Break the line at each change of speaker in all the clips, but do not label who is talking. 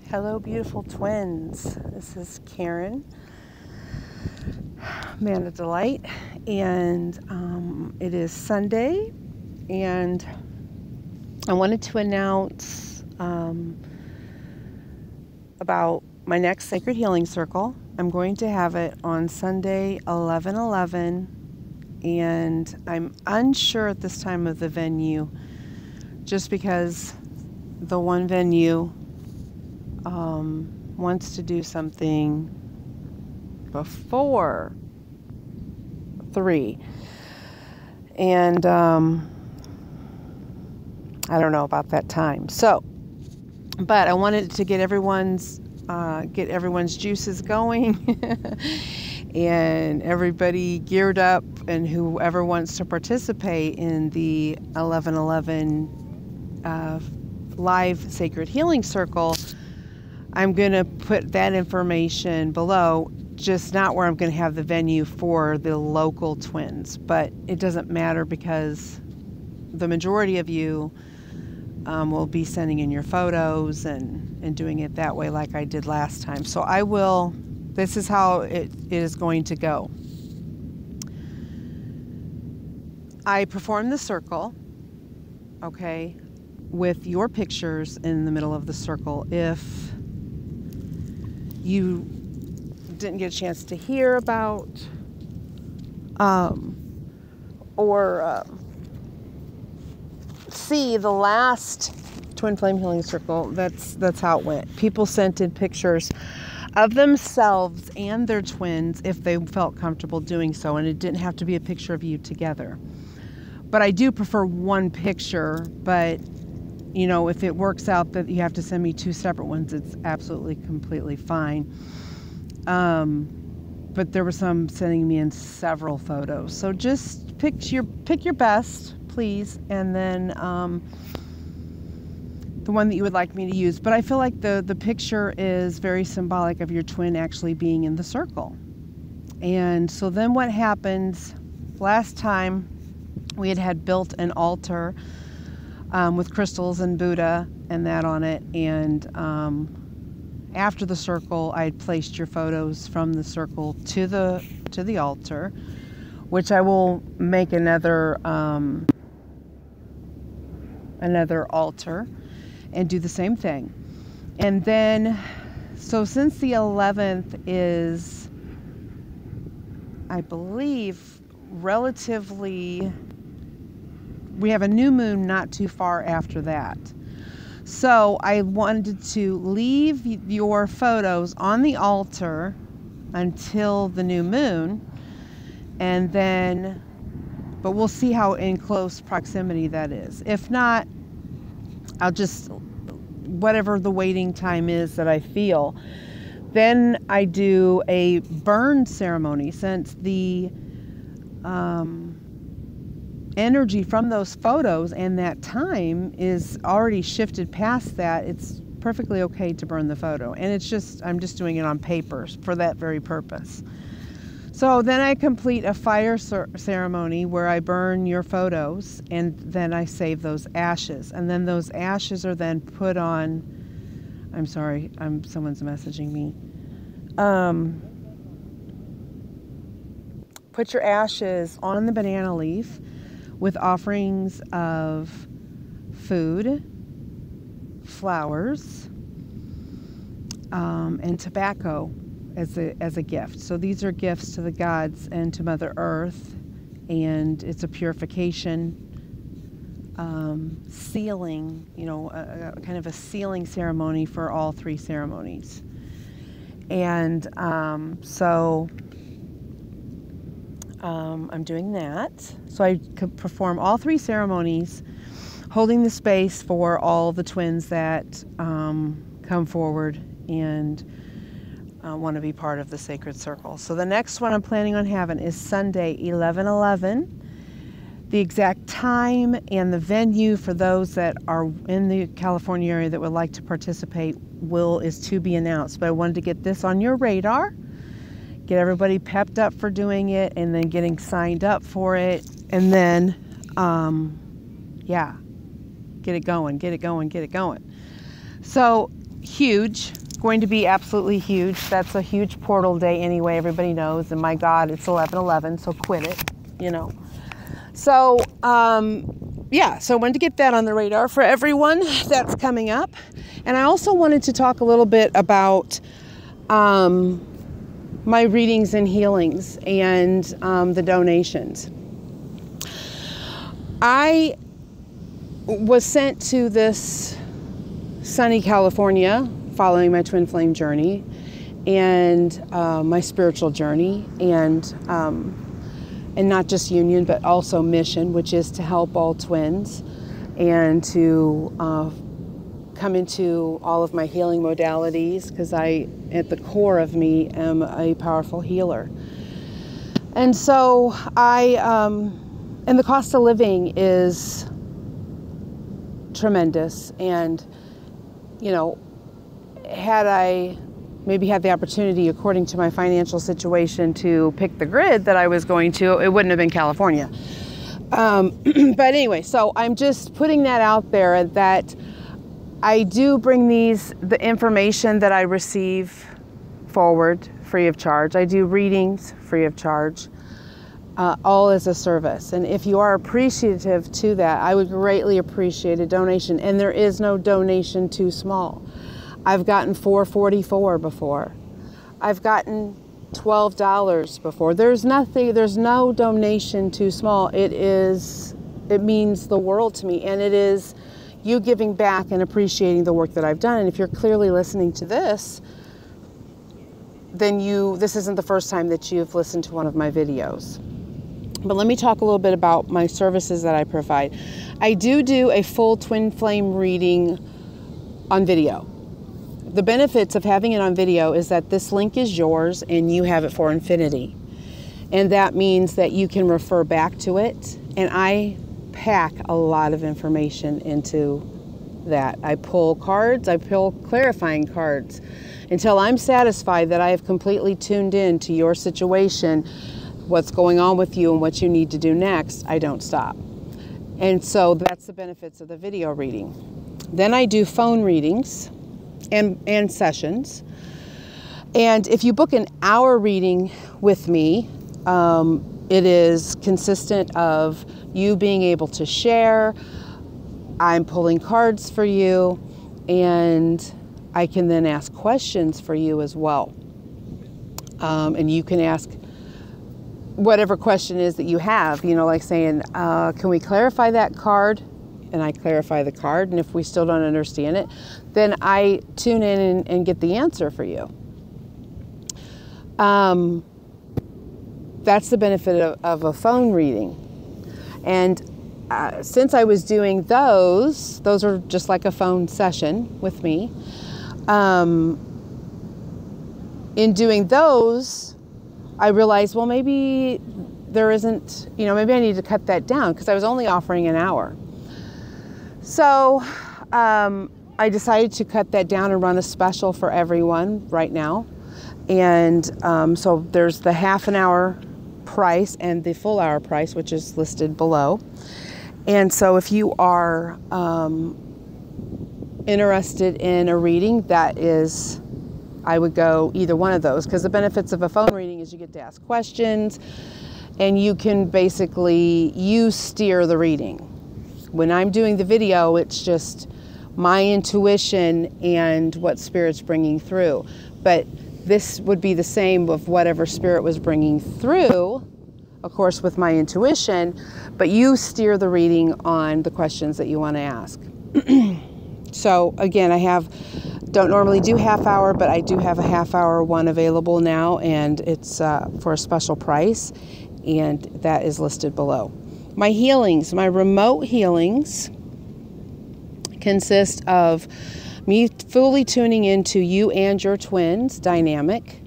Hello, beautiful twins. This is Karen, Manna Delight, and it is Sunday, and I wanted to announce about my next Sacred Healing Circle. I'm going to have it on Sunday, 11/11, and I'm unsure at this time of the venue, just because the one venue wants to do something before 3, and I don't know about that time. So, but I wanted to get everyone's juices going and everybody geared up, and whoever wants to participate in the 11/11 live Sacred Healing Circle. I'm going to put that information below, just not where I'm going to have the venue for the local twins, but it doesn't matter because the majority of you will be sending in your photos and doing it that way like I did last time. So this is how it is going to go. I perform the circle, okay, with your pictures in the middle of the circle. If you didn't get a chance to hear about or see the last Twin Flame Healing Circle, that's how it went. People sent in pictures of themselves and their twins if they felt comfortable doing so, and it didn't have to be a picture of you together. But I do prefer one picture, but you know, if it works out that you have to send me 2 separate ones, it's absolutely completely fine. But there were some sending me in several photos. So just pick your best, please, and then the one that you would like me to use. But I feel like the picture is very symbolic of your twin actually being in the circle. And so then what happens, last time we had built an altar with crystals and Buddha and that on it, and after the circle I had placed your photos from the circle to the altar, which I will make another altar and do the same thing. And then, so since the 11th is, I believe, relatively, we have a new moon not too far after that. So I wanted to leave your photos on the altar until the new moon, and then, but we'll see how in close proximity that is. If not, I'll just, whatever the waiting time is that I feel. Then I do a burn ceremony, since the energy from those photos and that time is already shifted past that. It's perfectly okay to burn the photo, and I'm just doing it on paper for that very purpose. So then I complete a fire ceremony where I burn your photos, and then I save those ashes, and then those ashes are then put on, I'm sorry, someone's messaging me. Put your ashes on the banana leaf with offerings of food, flowers, and tobacco as a gift. So these are gifts to the gods and to Mother Earth, and it's a purification, sealing, you know, a kind of a sealing ceremony for all 3 ceremonies. And I'm doing that. So I could perform all 3 ceremonies, holding the space for all the twins that come forward and want to be part of the sacred circle. So the next one I'm planning on having is Sunday, 11/11. The exact time and the venue for those that are in the California area that would like to participate is to be announced. But I wanted to get this on your radar, get everybody pepped up for doing it, and then getting signed up for it, and then yeah, get it going. So huge. going to be absolutely huge. That's a huge portal day anyway, everybody knows. And my God, it's 11/11, so quit it, you know. So, yeah, so I wanted to get that on the radar for everyone that's coming up. And I also wanted to talk a little bit about my readings and healings and the donations. I was sent to this sunny California following my twin flame journey and my spiritual journey, and not just union, but also mission, which is to help all twins and to come into all of my healing modalities, because I, at the core of me, am a powerful healer. And so and the cost of living is tremendous. And, you know, had I maybe had the opportunity, according to my financial situation, to pick the grid that I was going to, it wouldn't have been California. But anyway, so I'm just putting that out there, that I do bring the information that I receive forward free of charge. I do readings free of charge, all as a service. And if you are appreciative to that, I would greatly appreciate a donation. And there is no donation too small. I've gotten $4.44 before. I've gotten $12 before. There's no donation too small. It means the world to me, and it is you giving back and appreciating the work that I've done. And if you're clearly listening to this, then this isn't the first time that you've listened to one of my videos. But let me talk a little bit about my services that I provide. I do a full twin flame reading on video. The benefits of having it on video is that this link is yours and you have it for infinity. And that means that you can refer back to it. And I pack a lot of information into that. I pull cards, I pull clarifying cards until I'm satisfied that I have completely tuned in to your situation, what's going on with you and what you need to do next. I don't stop. And so that's the benefits of the video reading. Then I do phone readings and sessions. And if you book an hour reading with me, it is consistent of you being able to share. I'm pulling cards for you, and I can then ask questions for you as well. And you can ask whatever question is that you have, you know, like saying, can we clarify that card? And I clarify the card. And if we still don't understand it, then I tune in and get the answer for you. That's the benefit of a phone reading. And since I was doing those are just like a phone session with me. In doing those, I realized, well, maybe there isn't, you know, maybe I need to cut that down, because I was only offering an hour. So I decided to cut that down and run a special for everyone right now. And so there's the half an hour price and the full hour price, which is listed below. And so if you are interested in a reading, I would go either one of those, because the benefits of a phone reading is you get to ask questions and you can basically, you steer the reading. When I'm doing the video, it's just my intuition and what Spirit's bringing through. But this would be the same with whatever Spirit was bringing through, of course, with my intuition, but you steer the reading on the questions that you want to ask. So again, don't normally do half hour, but I do have a half hour one available now, and it's for a special price, and that is listed below. My healings, my remote healings, consist of me fully tuning into you and your twins dynamic,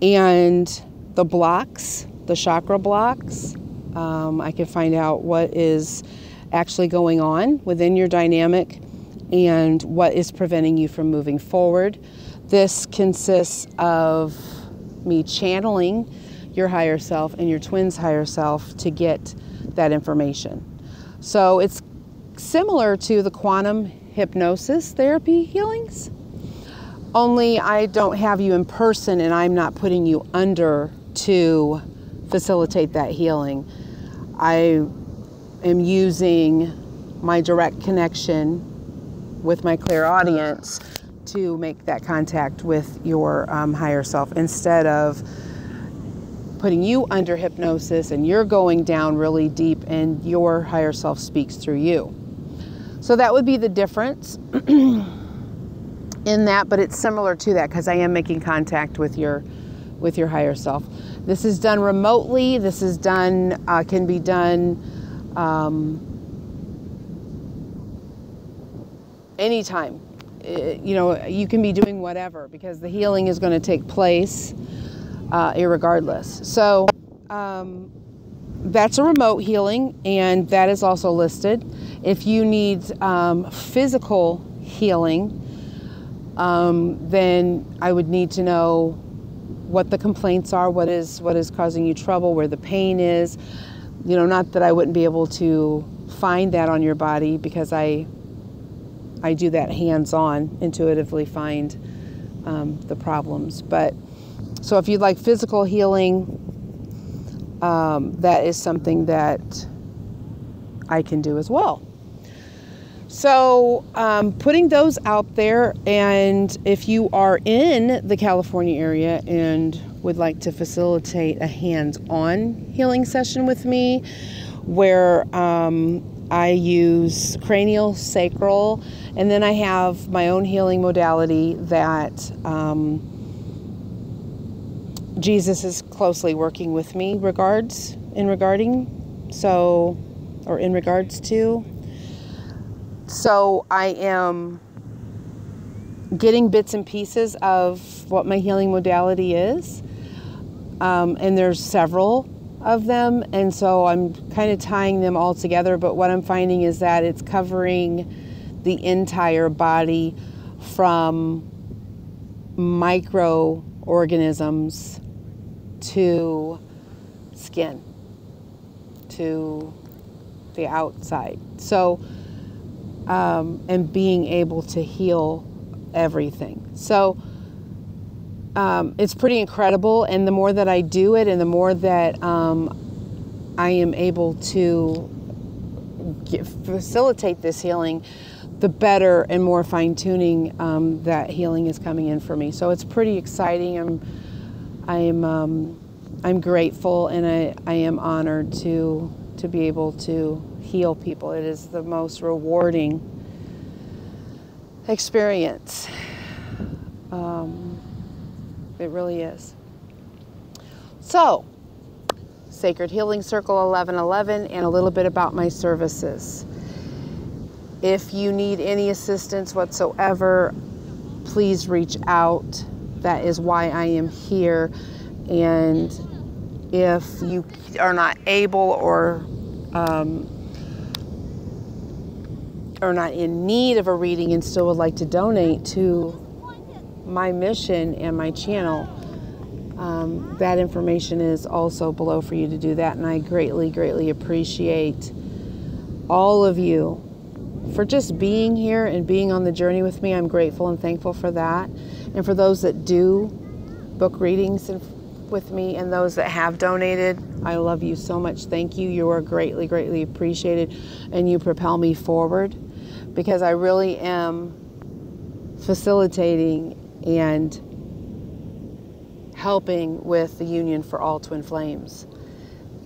and the blocks, the chakra blocks. I can find out what is actually going on within your dynamic and what is preventing you from moving forward. This consists of me channeling your higher self and your twins' higher self to get that information. So it's similar to the quantum hypnosis therapy healings. only I don't have you in person and I'm not putting you under to facilitate that healing. I am using my direct connection with my clairaudience to make that contact with your higher self, instead of putting you under hypnosis and you're going down really deep and your higher self speaks through you. So that would be the difference in that, but it's similar to that because I am making contact with your higher self. This is done remotely. This is done, can be done anytime. You know, you can be doing whatever because the healing is going to take place irregardless. So that's a remote healing, and that is also listed. If you need physical healing, then I would need to know what the complaints are, what is causing you trouble, where the pain is. You know, not that I wouldn't be able to find that on your body, because I do that hands-on, intuitively find the problems. But so if you'd like physical healing, that is something that I can do as well. So putting those out there, and if you are in the California area and would like to facilitate a hands-on healing session with me, where I use cranial, sacral, and then I have my own healing modality that Jesus is closely working with me in regards to. So I am getting bits and pieces of what my healing modality is. And there's several of them. And so I'm kind of tying them all together. But what I'm finding is that it's covering the entire body, from microorganisms to skin, to the outside. So, and being able to heal everything. So, it's pretty incredible. And the more that I do it, and the more that I am able to facilitate this healing, the better and more fine-tuning that healing is coming in for me. So it's pretty exciting. I'm grateful, and I am honored to be able to heal people. It is the most rewarding experience. It really is. So, Sacred Healing Circle 1111, and a little bit about my services. If you need any assistance whatsoever, please reach out. That is why I am here. And if you are not able or are not in need of a reading and still would like to donate to my mission and my channel, that information is also below for you to do that. And I greatly, greatly appreciate all of you for just being here and being on the journey with me. I'm grateful and thankful for that. And for those that do book readings with me, and those that have donated, I love you so much. Thank you. You are greatly, greatly appreciated, and you propel me forward, because I really am facilitating and helping with the union for all twin flames.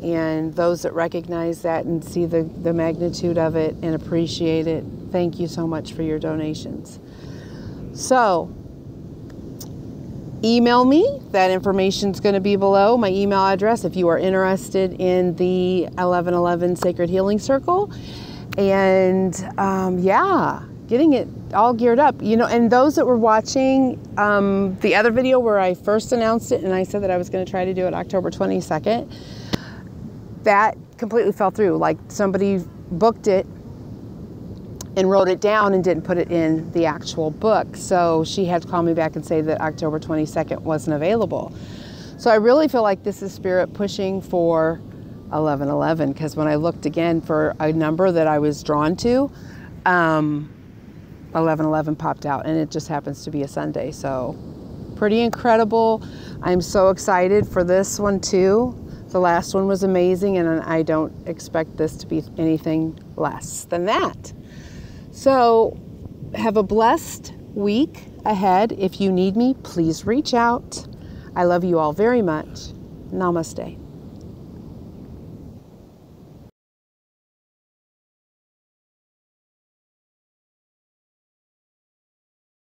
And those that recognize that and see the magnitude of it and appreciate it, thank you so much for your donations. So, email me. That information is going to be below, my email address, if you are interested in the 1111 Sacred Healing Circle. And yeah, getting it all geared up. You know, and those that were watching the other video where I first announced it and I said that I was going to try to do it October 22nd, that completely fell through. Like, somebody booked it and wrote it down and didn't put it in the actual book. So she had to call me back and say that October 22nd wasn't available. So I really feel like this is Spirit pushing for 1111, because when I looked again for a number that I was drawn to, 11:11 popped out, and it just happens to be a Sunday. So pretty incredible. I'm so excited for this one too. The last one was amazing, and I don't expect this to be anything less than that. So have a blessed week ahead. If you need me, please reach out. I love you all very much. Namaste.